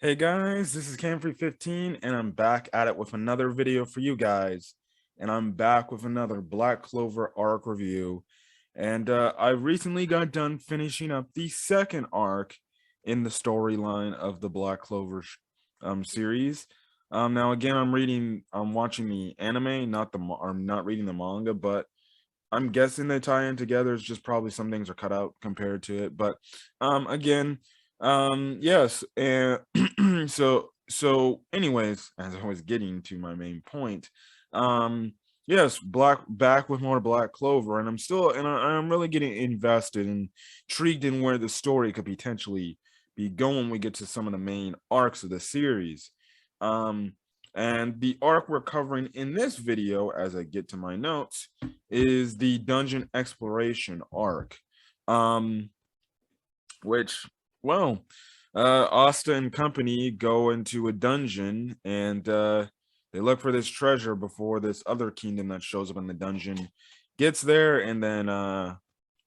Hey guys, this is Camfrey15 and I'm back at it with another video for you guys. And I'm back with another Black Clover arc review. And I recently got done finishing up the second arc in the storyline of the Black Clover series. Now again, I'm watching the anime, I'm not reading the manga, but I'm guessing they tie in together. It's just probably some things are cut out compared to it. But again, yes, and so anyways, as I was getting to my main point, yes, back with more Black Clover, and I'm really getting invested and intrigued in where the story could potentially be going when we get to some of the main arcs of the series. Um and the arc we're covering in this video, as I get to my notes, is the dungeon exploration arc. Um, which, well, Asta and company go into a dungeon and they look for this treasure before this other kingdom that shows up in the dungeon gets there and then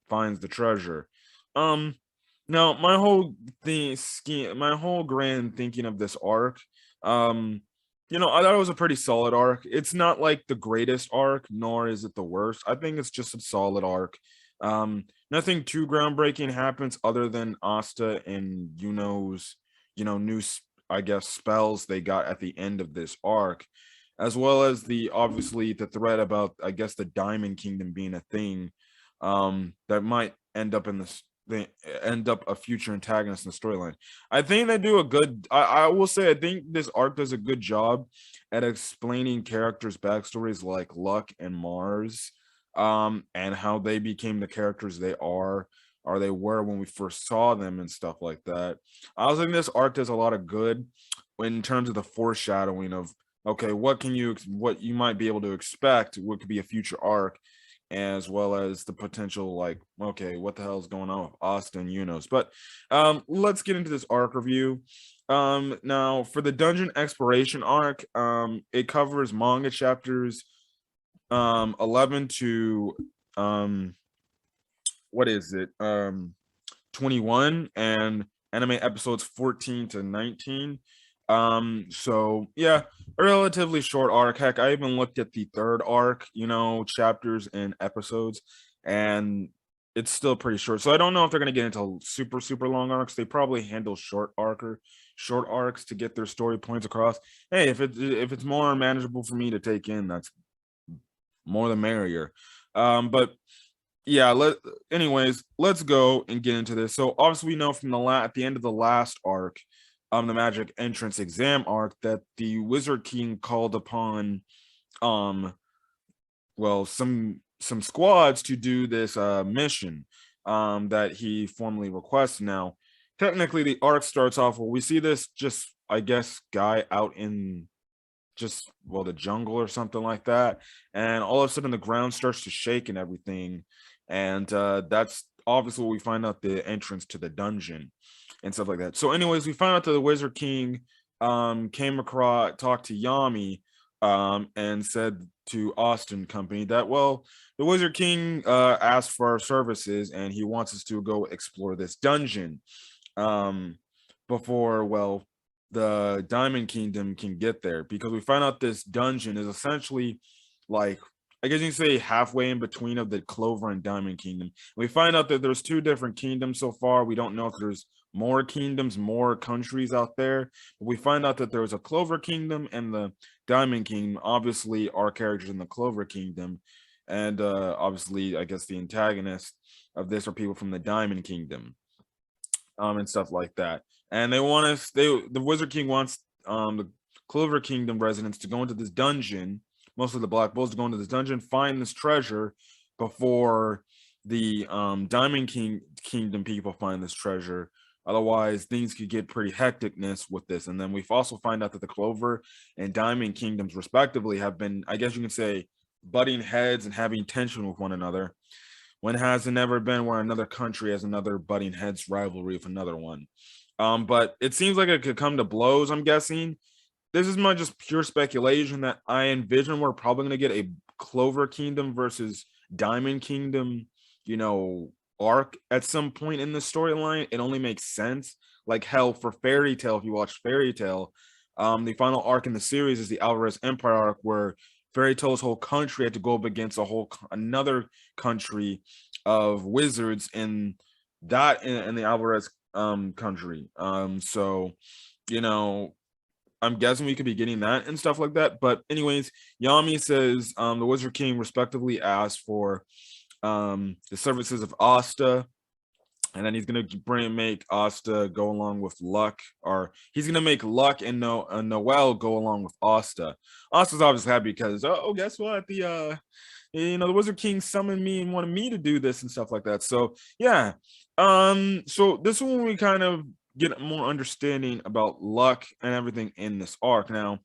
finds the treasure. Um, Now my whole grand thinking of this arc, um, I thought it was a pretty solid arc. It's not like the greatest arc, nor is it the worst. I think it's just a solid arc. Nothing too groundbreaking happens other than Asta and Yuno's, I guess, spells they got at the end of this arc, as well as obviously the threat about, I guess, the Diamond Kingdom being a thing, that might end up in this they end up a future antagonist in the storyline. I think they do a good, I will say, I think this arc does a good job at explaining characters' backstories like Luck and Mars, and how they became the characters they are, or they were when we first saw them and stuff like that. I also think this arc does a lot of good in terms of the foreshadowing of, okay, what you might be able to expect, what could be a future arc, as well as the potential, like, okay, what the hell is going on with Austin Unos. But let's get into this arc review. Now for the dungeon exploration arc, it covers manga chapters 11 to what is it 21, and anime episodes 14 to 19. So yeah, a relatively short arc. Heck, I even looked at the third arc, chapters and episodes, and it's still pretty short. So I don't know if they're gonna get into super long arcs. They probably handle short arcs to get their story points across. Hey, if it's more manageable for me to take in, that's more the merrier. But yeah, anyways, let's go and get into this. So obviously we know from at the end of the last arc, the magic entrance exam arc, that the Wizard King called upon well, some squads to do this mission that he formally requested. Now technically the arc starts off where we see this, just, I guess, guy out in just, well, the jungle or something like that, and all of a sudden the ground starts to shake and everything, and that's obviously what we find out, the entrance to the dungeon and stuff like that. So anyways, we find out that the Wizard King came across, talked to Yami, and said to Austin Company that, well, the Wizard King asked for our services and he wants us to go explore this dungeon before, well, the Diamond Kingdom can get there, because we find out this dungeon is essentially, like, I guess you can say, halfway in between of the Clover and Diamond Kingdom. We find out that there's two different kingdoms so far. We don't know if there's more kingdoms, more countries out there, but we find out that there's a Clover Kingdom and the Diamond Kingdom. Obviously, our characters in the Clover Kingdom, and obviously, I guess the antagonists of this are people from the Diamond Kingdom, and stuff like that. And the Wizard King wants the Clover Kingdom residents to go into this dungeon, mostly the Black Bulls, to go into this dungeon, find this treasure before the Kingdom people find this treasure. Otherwise, things could get pretty hecticness with this. And then we've also find out that the Clover and Diamond Kingdoms, respectively, have been, I guess you can say, butting heads and having tension with one another, when has it never been where another country has another butting heads rivalry with another one. But it seems like it could come to blows, I'm guessing. This is my just pure speculation that I envision we're probably going to get a Clover Kingdom versus Diamond Kingdom, arc at some point in the storyline. It only makes sense. like hell for Fairy Tail. If you watch Fairy Tail, the final arc in the series is the Alvarez Empire arc, where Fairy Tail's whole country had to go up against another country of wizards in in the Alvarez country. So you know, I'm guessing we could be getting that and stuff like that. But anyways, Yami says the Wizard King respectively asked for the services of Asta, and then he's gonna make Asta go along with Luck, or he's gonna make Luck and Noel go along with Asta. Asta's obviously happy because guess what? The Wizard King summoned me and wanted me to do this and stuff like that. So yeah, so this is when we kind of get more understanding about Luck and everything in this arc. Now,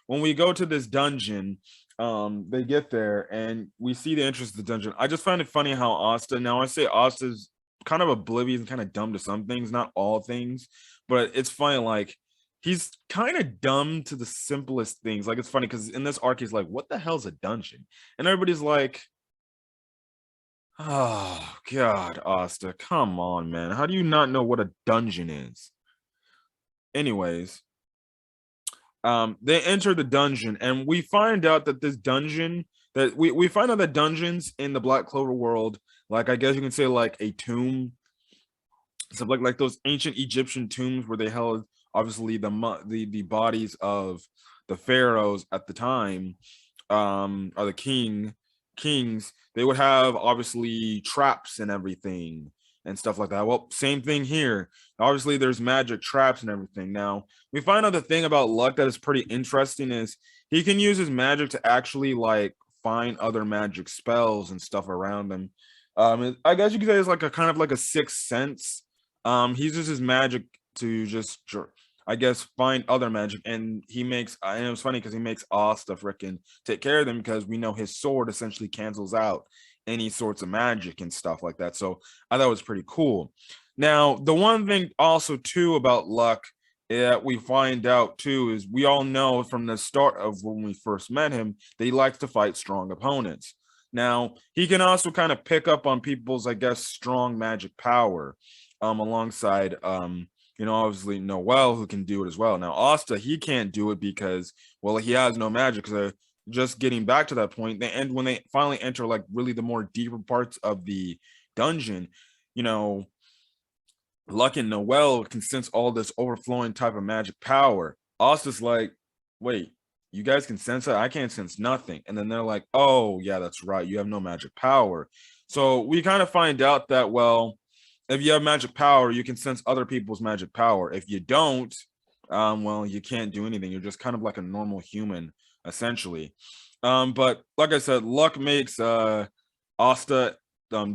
when we go to this dungeon, they get there and we see the entrance to the dungeon. I just find it funny how Asta, now I say Asta's kind of oblivious and kind of dumb to some things, not all things, but it's funny, like he's kind of dumb to the simplest things. Like it's funny because in this arc he's like, what the hell's a dungeon? And everybody's like, oh god, Asta, come on, man, how do you not know what a dungeon is? Anyways, they enter the dungeon and we find out that this dungeon, that we find out that dungeons in the Black Clover world, like I guess you can say like a tomb, so like those ancient Egyptian tombs where they held obviously the bodies of the pharaohs at the time, or the kings. They would have obviously traps and everything and stuff like that. Well, same thing here. Obviously, there's magic traps and everything. Now, we find out the thing about Luck that is pretty interesting is he can use his magic to actually like find other magic spells and stuff around him. I guess you could say it's like a kind of like a sixth sense. He uses his magic to just, I guess, find other magic, and he makes, and it was funny because he makes Asta frickin' take care of them because we know his sword essentially cancels out any sorts of magic and stuff like that. So I thought it was pretty cool. Now, the one thing also too about Luck that we find out too is we all know from the start of when we first met him that he likes to fight strong opponents. Now, he can also kind of pick up on people's, I guess, strong magic power, alongside obviously Noel, who can do it as well. Now, Asta, he can't do it because, well, he has no magic. So just getting back to that point, when they finally enter like really the more deeper parts of the dungeon, Luck and Noel can sense all this overflowing type of magic power. Asta's like, wait, you guys can sense it? I can't sense nothing. And then they're like, oh yeah, that's right, you have no magic power. So we kind of find out that, well, if you have magic power, you can sense other people's magic power. If you don't, well, you can't do anything. You're just kind of like a normal human, essentially. But like I said, Luck makes Asta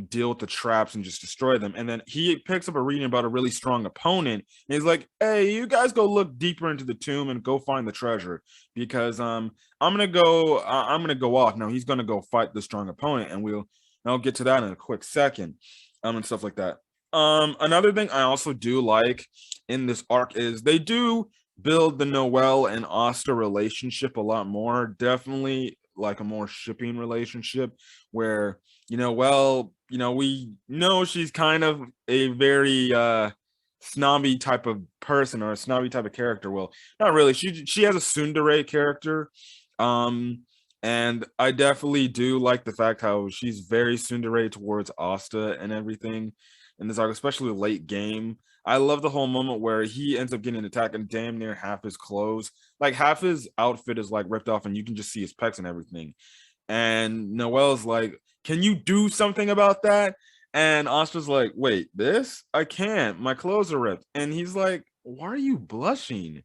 deal with the traps and just destroy them. And then he picks up a reading about a really strong opponent. And he's like, hey, you guys go look deeper into the tomb and go find the treasure, because I'm gonna go off. Now he's gonna go fight the strong opponent, and I'll get to that in a quick second, and stuff like that. Another thing I also do like in this arc is they do build the Noel and Asta relationship a lot more. Definitely like a more shipping relationship where, well, we know she's kind of a very snobby type of person, or a snobby type of character. Well, not really. She has a tsundere character. And I definitely do like the fact how she's very tsundere towards Asta and everything in this arc, especially late game. I love the whole moment where he ends up getting attacked and damn near half his clothes, like half his outfit is like ripped off and you can just see his pecs and everything. And Noel's like, can you do something about that? And Asta's like, wait, this? I can't. My clothes are ripped. And he's like, why are you blushing?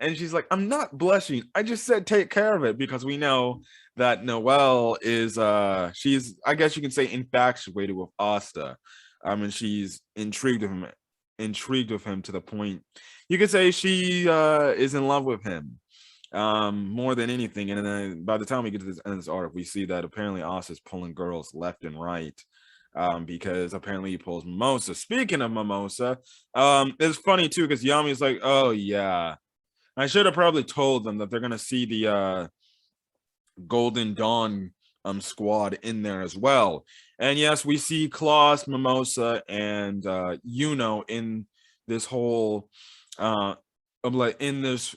And she's like, I'm not blushing. I just said take care of it, because we know that Noel is she's, I guess you can say, infatuated with Asta. And she's intrigued with him to the point you could say she is in love with him more than anything. And then by the time we get to this end of this arc, we see that apparently Asta's pulling girls left and right, because apparently he pulls Mimosa. Speaking of Mimosa, it's funny too because Yami's like, oh yeah, I should have probably told them that they're gonna see the Golden Dawn squad in there as well. And yes, we see Klaus, Mimosa, and Yuno in this whole of like in this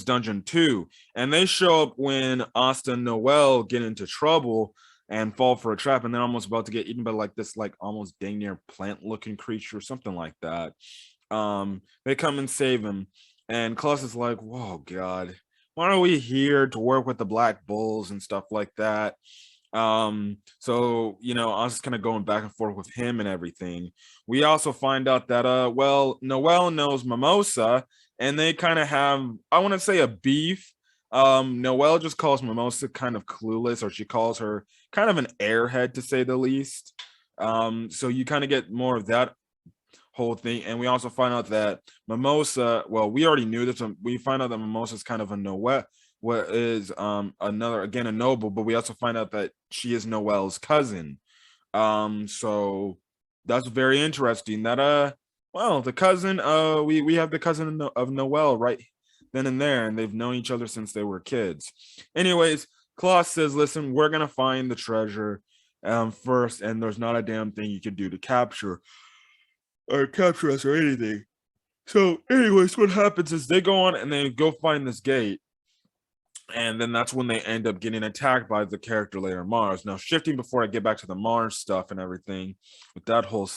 dungeon too. And they show up when Asta and Noel get into trouble and fall for a trap, and they're almost about to get eaten by like this like almost dang near plant looking creature or something like that. They come and save him, and Klaus is like, whoa god, why are we here to work with the Black Bulls and stuff like that? So you know, I was kind of going back and forth with him and everything. We also find out that well, Noel knows Mimosa, and they kind of have, I want to say, a beef. Noel just calls Mimosa kind of clueless, or she calls her kind of an airhead, to say the least. So you kind of get more of that whole thing. And we also find out that Mimosa, well, we already knew this. We find out that Mimosa is kind of a Noel, what is another, again, a noble, but we also find out that she is Noel's cousin. So that's very interesting. That well, the cousin, we have the cousin of Noel right then and there, and they've known each other since they were kids. Anyways, Klaus says, listen, we're gonna find the treasure first, and there's not a damn thing you can do to capture us or anything. So, anyways, what happens is they go on and they go find this gate, and then that's when they end up getting attacked by the character later, Mars. Now, shifting before I get back to the Mars stuff and everything with that whole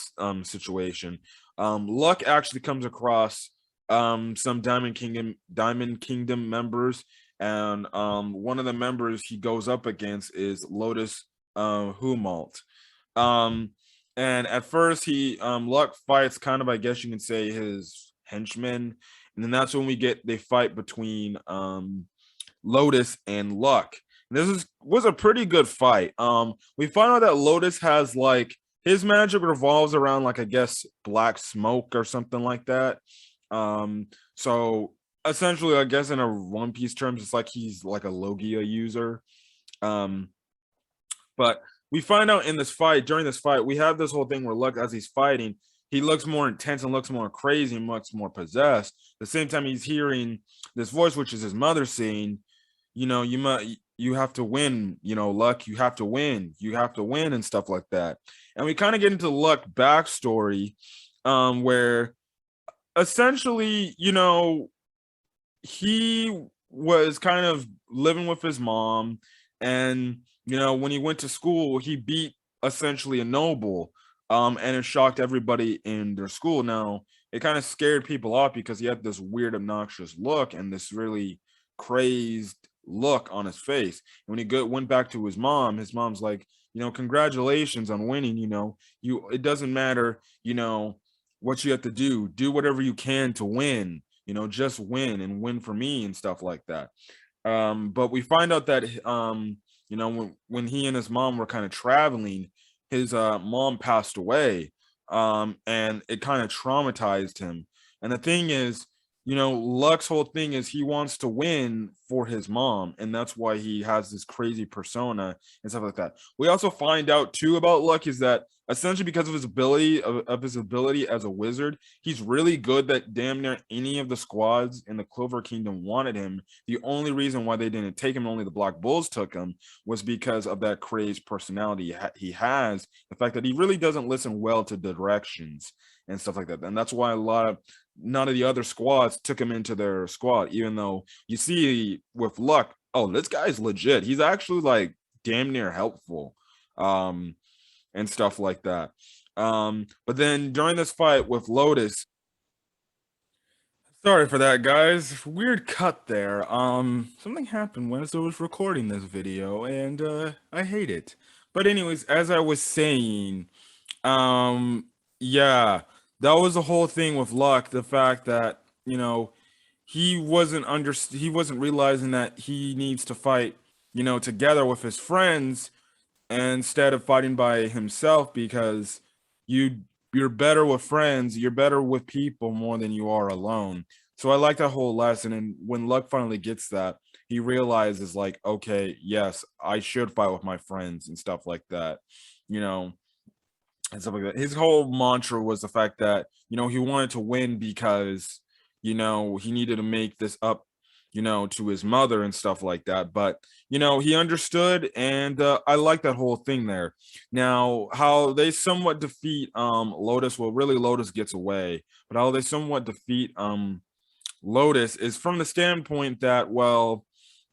situation, Luck actually comes across some Diamond Kingdom members, and one of the members he goes up against is Lotus Humalt. And at first he Luck fights kind of, I guess you can say, his henchmen, and then that's when they fight between Lotus and Luck. Was a pretty good fight. We find out that Lotus has like, his magic revolves around like, I guess, black smoke or something like that. So essentially, I guess in a One Piece terms, it's like he's like a Logia user. But we find out during this fight, we have this whole thing where Luck, as he's fighting, he looks more intense and looks more crazy and looks more possessed. At the same time, he's hearing this voice, which is his mother, saying, you know, you have to win, you know, Luck, you have to win, and stuff like that. And we kind of get into Luck backstory, where essentially, you know, he was kind of living with his mom, and you know, when he went to school, he beat essentially a noble, and it shocked everybody in their school. Now, it kind of scared people off because he had this weird, obnoxious look and this really crazed look on his face. And when he went back to his mom's like, you know, congratulations on winning. You know, it doesn't matter, you know, what you have to do whatever you can to win, you know, just win and win for me and stuff like that. But we find out that you know, when he and his mom were kind of traveling, his mom passed away, and it kind of traumatized him. And the thing is, you know, Luck's whole thing is he wants to win for his mom, and that's why he has this crazy persona and stuff like that. We also find out too about Luck is that essentially because of his ability as a wizard, he's really good that damn near any of the squads in the Clover Kingdom wanted him. The only reason why they didn't take him, only the Black Bulls took him, was because of that crazed personality he has, the fact that he really doesn't listen well to directions and stuff like that. And that's why none of the other squads took him into their squad, even though you see with Luck, oh, this guy's legit. He's actually like damn near helpful, and stuff like that. But then during this fight with Lotus, sorry for that, guys. Weird cut there. Something happened when I was recording this video, and I hate it. But anyways, as I was saying, um, yeah, that was the whole thing with Luck. The fact that, you know, he wasn't realizing that he needs to fight, you know, together with his friends instead of fighting by himself, because you're better with friends, you're better with people more than you are alone. So I like that whole lesson. And when Luck finally gets that, he realizes like, okay, yes, I should fight with my friends and stuff like that, you know, and stuff like that. His whole mantra was the fact that, you know, he wanted to win because, you know, he needed to make this up. to his mother and stuff like that. But he understood, and I like that whole thing there. Now, how they somewhat defeat Lotus, well, really Lotus gets away, but how they somewhat defeat Lotus is from the standpoint that, well,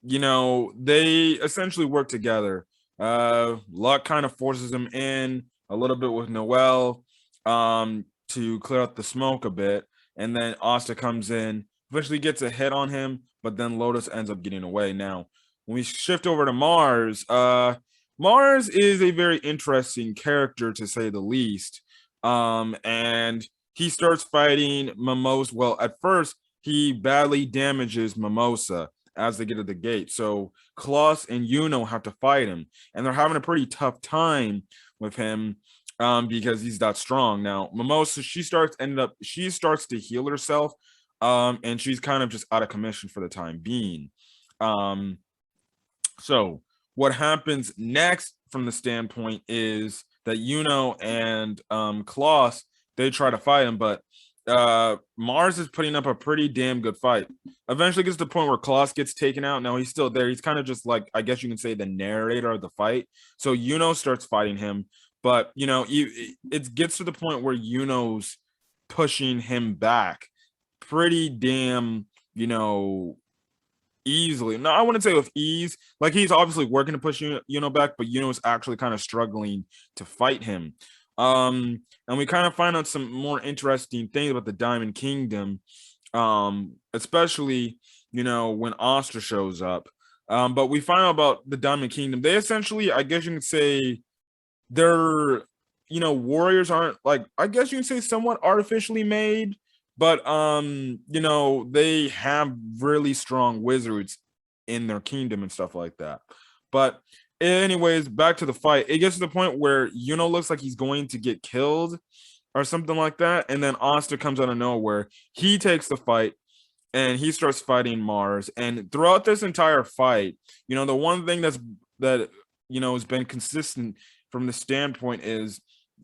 they essentially work together. Luck kind of forces him in a little bit with Noel to clear out the smoke a bit, and then Asta comes in, eventually gets a hit on him, but then Lotus ends up getting away. Now, when we shift over to Mars, Mars is a very interesting character to say the least. And he starts fighting Mimosa. Well, at first, he badly damages Mimosa as they get to the gate. So Klaus and Yuno have to fight him, and they're having a pretty tough time with him because he's that strong. Now, Mimosa, she starts to heal herself, and she's kind of just out of commission for the time being. So what happens next from the standpoint is that Yuno and Klaus, they try to fight him, but Mars is putting up a pretty damn good fight. Eventually gets to the point where Klaus gets taken out. Now he's still there. He's kind of just like, I guess you can say, the narrator of the fight. So Yuno starts fighting him, but it gets to the point where Yuno's pushing him back pretty damn, easily. No, I wouldn't say with ease. Like, he's obviously working to push back, but is actually kind of struggling to fight him. And we kind of find out some more interesting things about the Diamond Kingdom, especially when Asta shows up. But we find out about the Diamond Kingdom. They essentially, I guess you can say, they're warriors aren't, like, I guess you can say, somewhat artificially made, but they have really strong wizards in their kingdom and stuff like that. But anyways, back to the fight. It gets to the point where looks like he's going to get killed or something like that, and then Asta comes out of nowhere. He takes the fight and he starts fighting Mars. And throughout this entire fight, the one thing that has been consistent from the standpoint is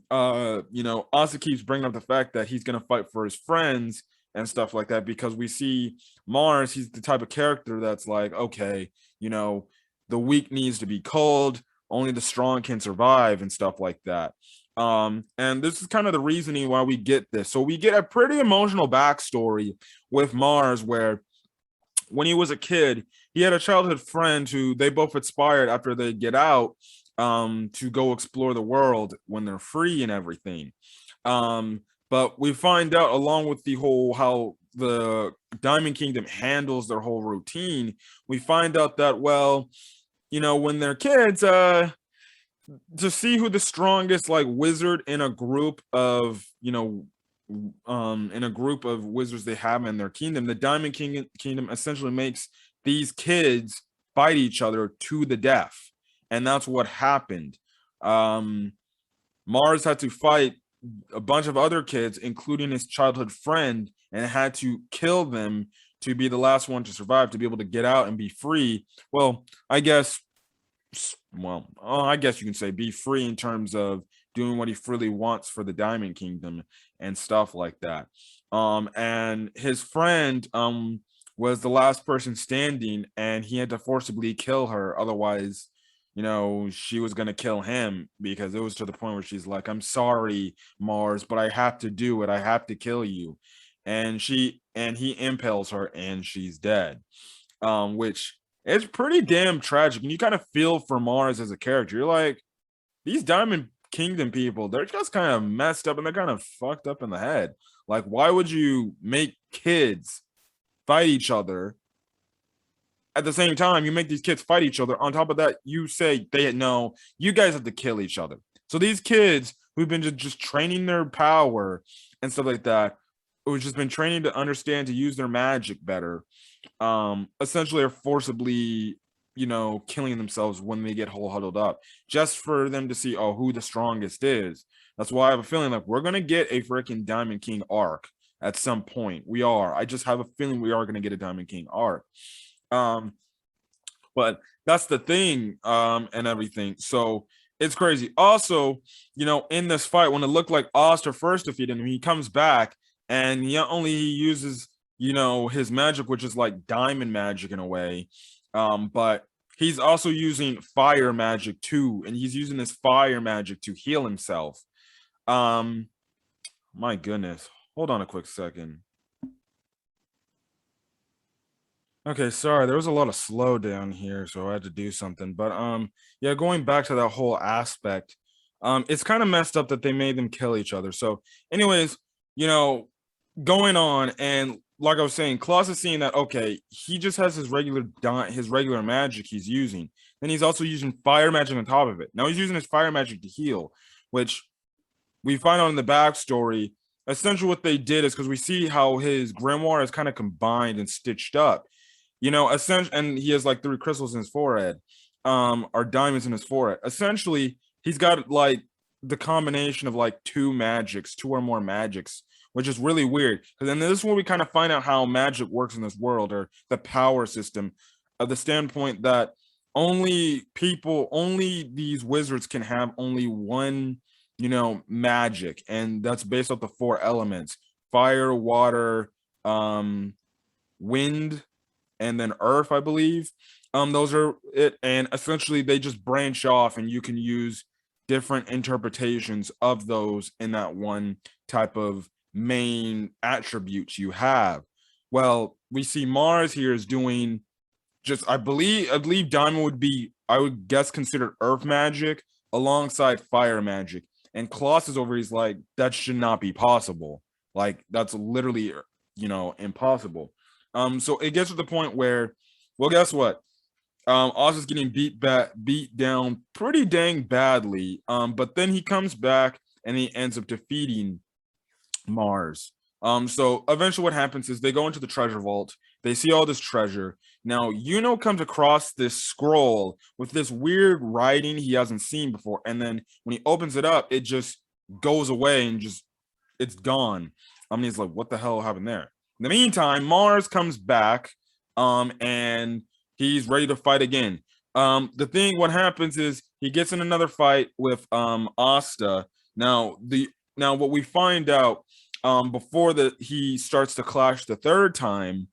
Asta keeps bringing up the fact that he's going to fight for his friends and stuff like that, because we see Mars, he's the type of character that's like, okay, the weak needs to be cold, only the strong can survive and stuff like that. And this is kind of the reasoning why we get this. So we get a pretty emotional backstory with Mars, where when he was a kid, he had a childhood friend who they both aspired after they get out to go explore the world when they're free and everything. But we find out, along with the whole how the Diamond Kingdom handles their whole routine, we find out that, well, when they're kids, to see who the strongest wizard in a group of wizards they have in their kingdom, the Diamond Kingdom essentially makes these kids fight each other to the death. And that's what happened. Mars had to fight a bunch of other kids, including his childhood friend, and had to kill them to be the last one to survive, to be able to get out and be free. Well, I guess you can say be free in terms of doing what he freely wants for the Diamond Kingdom and stuff like that. And his friend was the last person standing, and he had to forcibly kill her. Otherwise, she was going to kill him, because it was to the point where she's like, I'm sorry, Mars, but I have to do it. I have to kill you. And he impales her, and she's dead, which is pretty damn tragic. And you kind of feel for Mars as a character. You're like, these Diamond Kingdom people, they're just kind of messed up, and they're kind of fucked up in the head. Like, why would you make kids fight each other? At the same time, you make these kids fight each other. On top of that, you say you guys have to kill each other. So these kids who've been just training their power and stuff like that, who've just been training to understand to use their magic better, essentially are forcibly, killing themselves when they get whole huddled up, just for them to see, who the strongest is. That's why I have a feeling like we're gonna get a freaking Diamond King arc at some point. I just have a feeling we are gonna get a Diamond King arc. But that's the thing, and everything. So it's crazy. Also, in this fight, when it looked like Asta first defeated him, he comes back and he uses, his magic, which is like diamond magic in a way. But he's also using fire magic too, and he's using his fire magic to heal himself. Um, my goodness. Hold on a quick second. Okay, sorry, there was a lot of slowdown here, so I had to do something. But yeah, going back to that whole aspect, it's kind of messed up that they made them kill each other. So, anyways, you know, going on, and like I was saying, Klaus is seeing that okay, he just has his regular magic he's using. Then he's also using fire magic on top of it. Now he's using his fire magic to heal, which we find out in the backstory. Essentially, what they did is because we see how his grimoire is kind of combined and stitched up, essentially, and he has like 3 crystals in his forehead, or diamonds in his forehead. Essentially, he's got like the combination of like two or more magics, which is really weird. Because then this is where we kind of find out how magic works in this world, or the power system, of the standpoint that only these wizards can have only one, magic, and that's based off the 4 elements: fire, water, wind, and then earth, I believe. Those are it, and essentially they just branch off, and you can use different interpretations of those in that one type of main attributes you have. Well, we see Mars here is doing just I believe diamond would be, I would guess, considered earth magic alongside fire magic. And Klaus is over, he's like, that should not be possible. Like, that's literally, impossible. So it gets to the point where, well, guess what? Oz getting beat down pretty dang badly. But then he comes back and he ends up defeating Mars. So eventually what happens is they go into the treasure vault. They see all this treasure. Now, comes across this scroll with this weird writing he hasn't seen before. And then when he opens it up, it just goes away and it's gone. He's like, what the hell happened there? In the meantime, Mars comes back, and he's ready to fight again. What happens is he gets in another fight with Asta. Now what we find out, before he starts to clash the third time,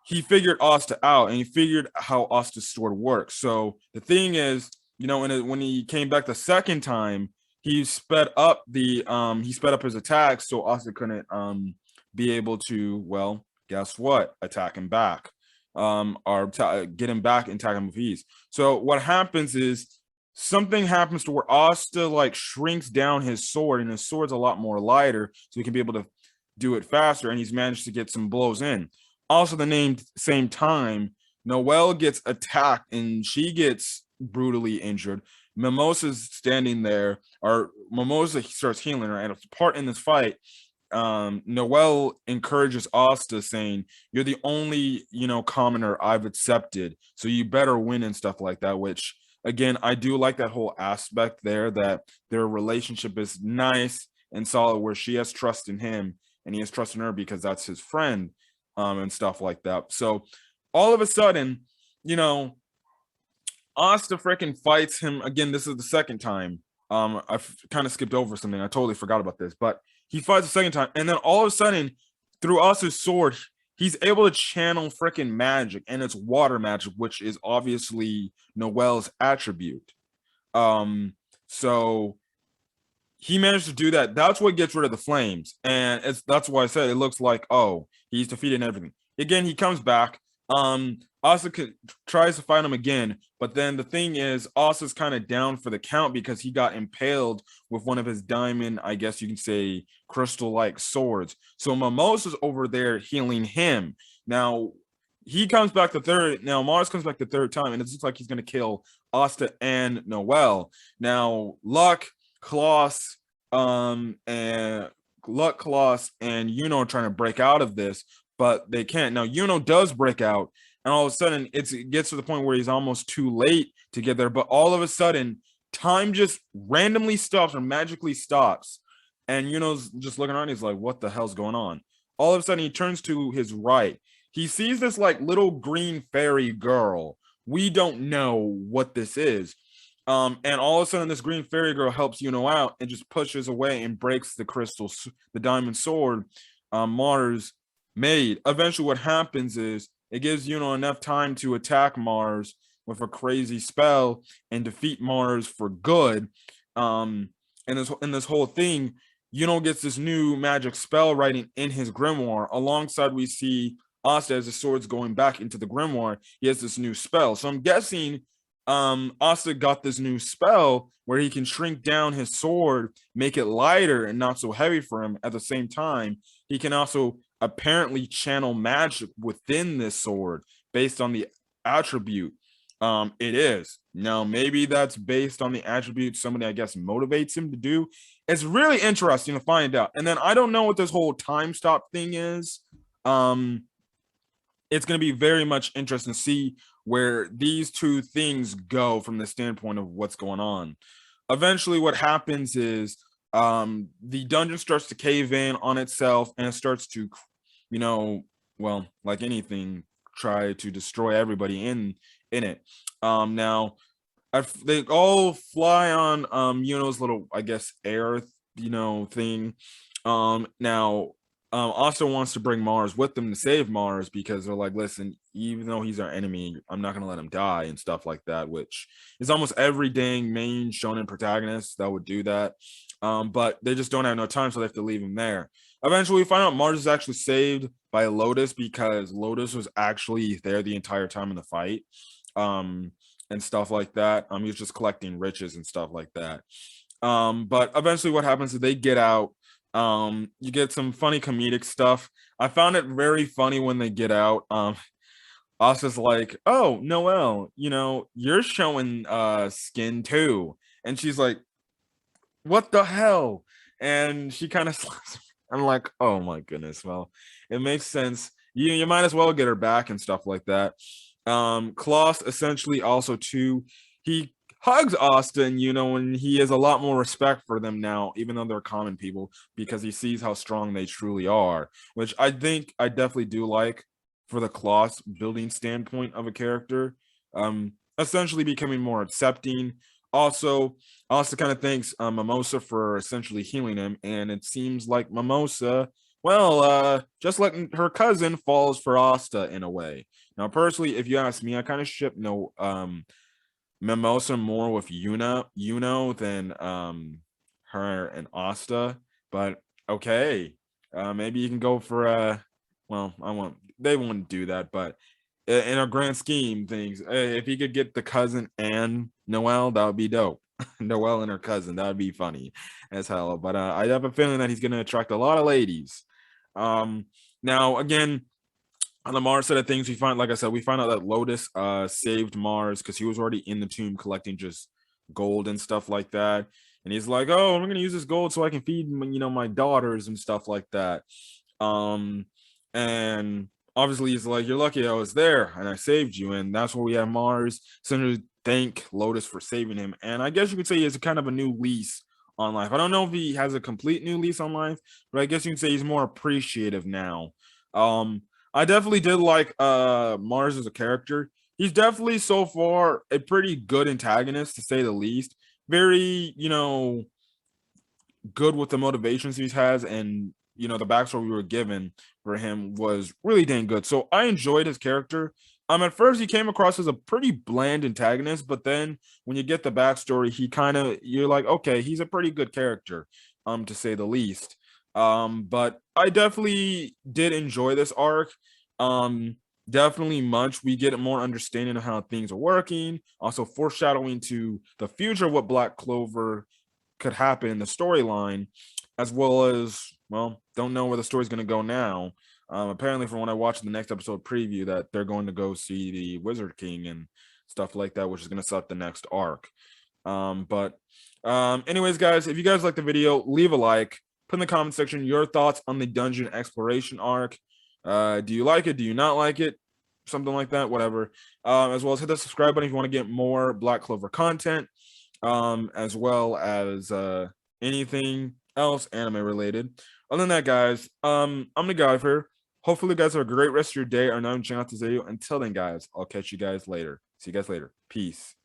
he figured Asta out, and he figured how Asta's sword works. So the thing is, when he came back the second time, he sped up his attacks, so Asta couldn't be able to, well, guess what, attack him back, or get him back and attack him with ease. So what happens is something happens to where Asta like shrinks down his sword, and his sword's a lot more lighter, so he can be able to do it faster, and he's managed to get some blows in. Also, the same time, Noel gets attacked and she gets brutally injured. Mimosa's standing there, or Mimosa starts healing her, and a part in this fight, Noel encourages Asta, saying, "You're the only, commoner I've accepted, so you better win," and stuff like that, which, again, I do like that whole aspect there, that their relationship is nice and solid, where she has trust in him and he has trust in her because that's his friend, and stuff like that. So all of a sudden, Asta freaking fights him again. This is the second time. I kind of skipped over something. I totally forgot about this, but he fights the second time, and then all of a sudden, through Asta's sword, he's able to channel freaking magic, and it's water magic, which is obviously Noel's attribute. So he managed to do that. That's what gets rid of the flames, and that's why I said it looks like, oh, he's defeated everything. Again, he comes back. Asta tries to fight him again, but then the thing is, Asta's kind of down for the count because he got impaled with one of his diamond, I guess you can say, crystal-like swords. So Mimosa's over there healing him. Now he comes back the third. Now Mars comes back the third time, and it looks like he's gonna kill Asta and Noel. Now Klaus, and trying to break out of this, but they can't. Now does break out, and all of a sudden it gets to the point where he's almost too late to get there. But all of a sudden, time just randomly stops or magically stops, and just looking around. He's like, "What the hell's going on?" All of a sudden, he turns to his right. He sees this like little green fairy girl. We don't know what this is. And all of a sudden, this green fairy girl helps out and just pushes away and breaks the diamond sword, Mars, made. Eventually, what happens is it gives Yuno enough time to attack Mars with a crazy spell and defeat Mars for good. And this whole thing, Yuno gets this new magic spell writing in his grimoire. Alongside, we see Asta, as the sword's going back into the grimoire, he has this new spell. So I'm guessing Asta got this new spell where he can shrink down his sword, make it lighter and not so heavy for him. At the same time, he can also apparently channel magic within this sword based on the attribute it is. Now, maybe that's based on the attribute somebody, I guess, motivates him to do. It's really interesting to find out. And then I don't know what this whole time stop thing is. It's going to be very much interesting to see where these two things go from the standpoint of what's going on. Eventually, what happens is the dungeon starts to cave in on itself, and it starts to, well, like anything, try to destroy everybody in it. Now, they all fly on Yuno's little, I guess, air thing. Now, Asta wants to bring Mars with them to save Mars, because they're like, listen, even though he's our enemy, I'm not gonna let him die and stuff like that, which is almost every dang main shonen protagonist that would do that. But they just don't have no time, so they have to leave him there. Eventually, we find out Mars is actually saved by Lotus, because Lotus was actually there the entire time in the fight, and stuff like that. He was just collecting riches and stuff like that. But eventually, what happens is they get out. You get some funny comedic stuff. I found it very funny when they get out. Asta's like, "Oh, Noel, you're showing skin too," and she's like, "What the hell?" And she kind of slaps. I'm like, "Oh my goodness." Well, it makes sense. You might as well get her back and stuff like that. Klaus essentially also too. He hugs Asta, and he has a lot more respect for them now, even though they're common people, because he sees how strong they truly are, which I think I definitely do like for the Klaus building standpoint of a character. Essentially becoming more accepting. Also kind of thanks Mimosa for essentially healing him, and it seems like Mimosa, well, just letting her cousin falls for Asta in a way. Now, personally, if you ask me, I kind of ship Mimosa more with Yuno than her and Asta, but okay. Maybe you can go for well, they wouldn't do that, but in a grand scheme things, if you could get the cousin and Noel, that would be dope. Noel and her cousin, that would be funny as hell. But I have a feeling that he's going to attract a lot of ladies. Now, again, on the Mars side of things, we find out that Lotus saved Mars because he was already in the tomb collecting just gold and stuff like that. And he's like, "Oh, I'm gonna use this gold so I can feed my daughters and stuff like that." And obviously he's like, "You're lucky I was there and I saved you." And that's where we have Mars essentially thank Lotus for saving him. And I guess you could say it's kind of a new lease on life. I don't know if he has a complete new lease on life, but I guess you can say he's more appreciative now. I definitely did like Mars as a character. He's definitely so far a pretty good antagonist, to say the least. Very, good with the motivations he has, and the backstory we were given for him was really dang good. So I enjoyed his character. At first he came across as a pretty bland antagonist, but then when you get the backstory, you're like, okay, he's a pretty good character, to say the least. But I definitely did enjoy this arc. Definitely much. We get more understanding of how things are working, also foreshadowing to the future what Black Clover could happen in the storyline, as well as, well, don't know where the story's going to go now. Apparently, from when I watched the next episode preview, that they're going to go see the Wizard King and stuff like that, which is going to set the next arc. Anyways, guys, if you guys like the video, leave a like. Put in the comment section your thoughts on the dungeon exploration arc. Do you like it? Do you not like it? Something like that, whatever. As well as hit the subscribe button if you want to get more Black Clover content, as well as anything else anime related. Other than that, guys, I'm the guy here. Hopefully, you guys have a great rest of your day or night checking out this video. Until then, guys, I'll catch you guys later. See you guys later. Peace.